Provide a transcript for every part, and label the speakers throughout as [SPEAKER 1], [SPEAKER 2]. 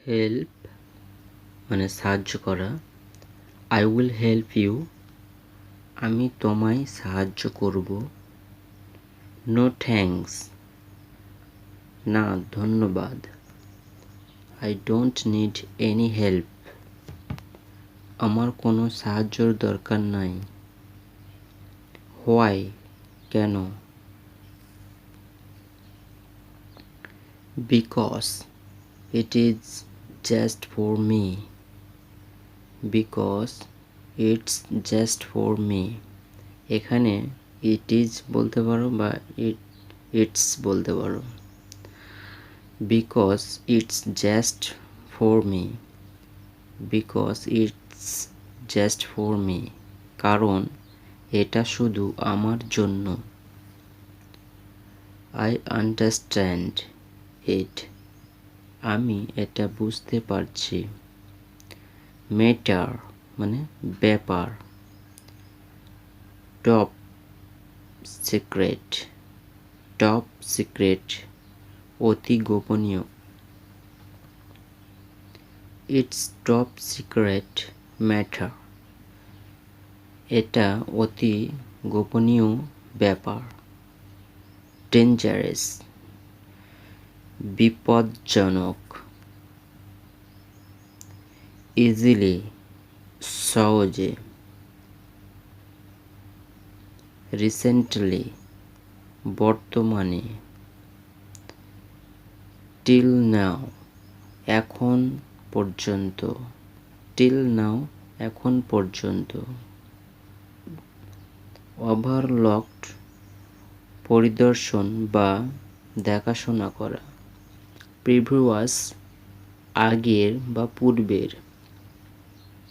[SPEAKER 1] Help মানে সাহায্য করা। আই উইল হেল্প ইউ, আমি তোমায় সাহায্য করব। নো থ্যাঙ্কস, না ধন্যবাদ। I don't need any help, আমার কোনো সাহায্যর দরকার নাই। হোয়াই, কেন। Because it is just for me, because it's just for me. এখানে ইট ইজ বলতে পারো বা ইটস বলতে পারো। Because it's just for me, because it's just for me, কারণ এটা শুধু আমার জন্য। আই আন্ডারস্ট্যান্ড ইট, আমি এটা বুঝতে পারছি। ম্যাটার মানে ব্যাপার। টপ সিক্রেট, টপ সিক্রেট অতি গোপনীয়। ইটস টপ সিক্রেট ম্যাটার, এটা অতি গোপনীয় ব্যাপার। ডেঞ্জারাস বিপজ্জনক। ইজিলি সহজে। রিসেন্টলি বর্তমানে। টিল নাও এখন পর্যন্ত, টিল নাও এখন পর্যন্ত। ওভারলকড পরিদর্শন বা দেখাশোনা করা। প্রিভিয়াস আগের বা পূর্বের।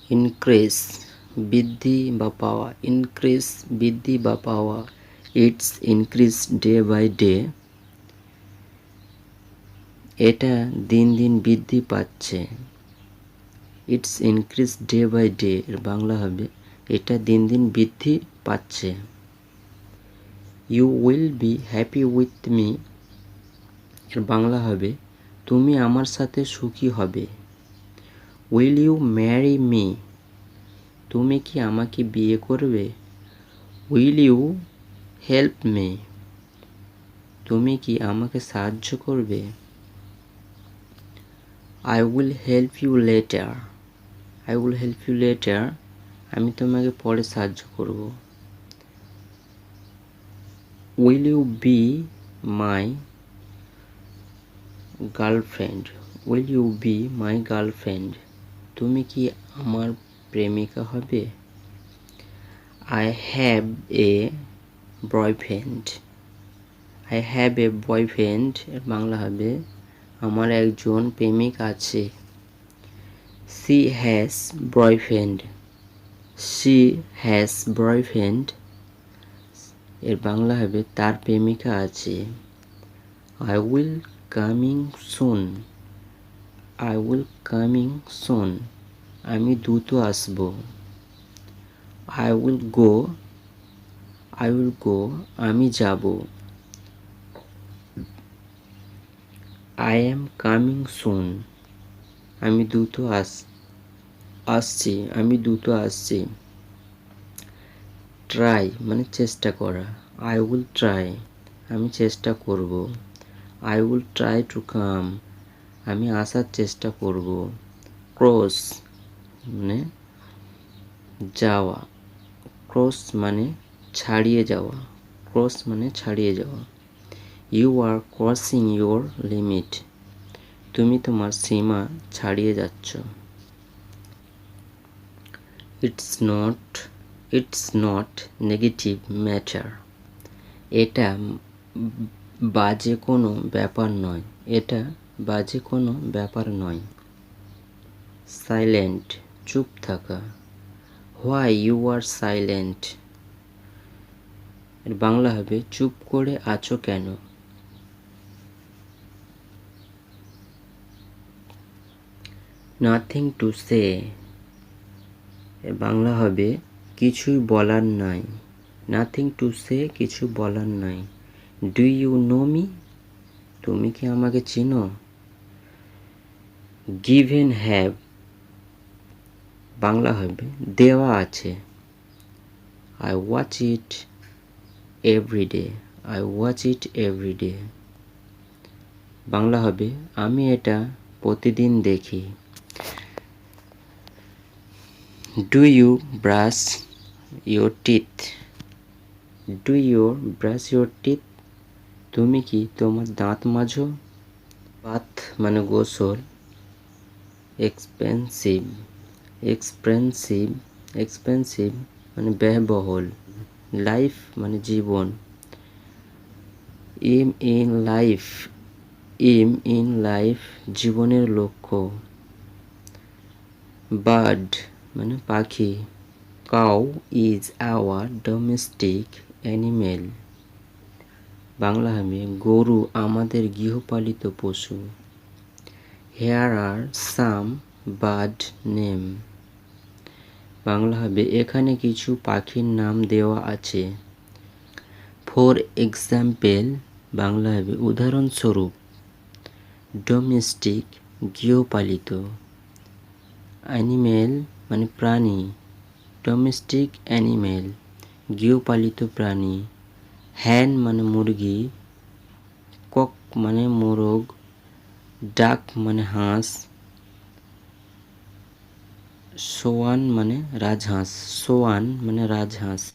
[SPEAKER 1] ইনক্রিজ বৃদ্ধি বা পাওয়া, ইনক্রিজ বৃদ্ধি বা পাওয়া। It's increase day by day, এটা দিন দিন বৃদ্ধি পাচ্ছে। It's increase day by day এর বাংলা হবে এটা দিন দিন বৃদ্ধি পাচ্ছে। You will be happy with me এর বাংলা হবে তুমি আমার সাথে সুখী হবে। উইল ইউ ম্যারি মি, তুমি কি আমাকে বিয়ে করবে। উইল ইউ হেল্প মি, তুমি কি আমাকে সাহায্য করবে। I will help you later, I will help you later, আমি তোমাকে পরে সাহায্য করব। Will you be my girlfriend, will you be my girlfriend, তুমি কি আমার প্রেমিকা হবে। I have a boyfriend, I have a boyfriend এর বাংলা হবে আমার একজন প্রেমিক আছে। She has boyfriend, she has boyfriend এর বাংলা হবে তার প্রেমিকা আছে। I will coming soon, I will coming soon, আমি দ্রুত আসব। I will go, I will go, আমি যাব। আই এম কামিং সুন, আমি দ্রুত আসছি, আমি দ্রুত আসছি। ট্রাই মানে চেষ্টা করা। আই উইল ট্রাই, আমি চেষ্টা করব। I will try to come, আমি আসার চেষ্টা করব। ক্রস মানে যাওয়া, ক্রস মানে ছাড়িয়ে যাওয়া, ক্রস মানে ছাড়িয়ে যাওয়া। You are crossing your limit, তুমি তোমার সীমা ছাড়িয়ে যাচ্ছ। ইটস নট নেগেটিভ ম্যাটার, এটা বাজে কোনো ব্যাপার নয়, এটা বাজে কোনো ব্যাপার নয়। সাইলেন্ট চুপ থাকা। হোয়াই ইউ আর সাইলেন্ট এর বাংলা হবে চুপ করে আছো কেন। নাথিং টু সে এর বাংলা হবে কিছুই বলার নাই। নাথিং টু সে কিছু বলার নাই। ডু ইউ নো মি, তুমি কি আমাকে চিনো। গিভেন হ্যাভ বাংলা হবে দেওয়া আছে। I watch it everyday, I watch it everyday Bangla হবে আমি এটা প্রতিদিন দেখি। Do you brush your teeth, do you brush your teeth তুমি কি তোমার দাঁত মাজো। বাথ মানে গোসল। এক্সপেন্সিভ, এক্সপেন্সিভ এক্সপেন্সিভ মানে ব্যয়বহুল। লাইফ মানে জীবন। Aim in life, aim in life জীবনের লক্ষ্য। বার্ড মানে পাখি। Cow is our domestic animal Bangla হবে গরু আমাদের গৃহপালিত পশু। Here are some bird name Bangla হবে এখানে কিছু পাখির নাম দেওয়া আছে। ফর এক্সাম্পল বাংলা হবে উদাহরণস্বরূপ। ডোমেস্টিক গৃহপালিত। অ্যানিমেল মানে প্রাণী। ডোমেস্টিক অ্যানিমেল গৃহপালিত প্রাণী। হ্যান মানে মুরগি। কক মানে মোরগ। ডাক মানে হাঁস। সোয়ান মানে রাজহাঁস, সোয়ান মানে রাজহাঁস।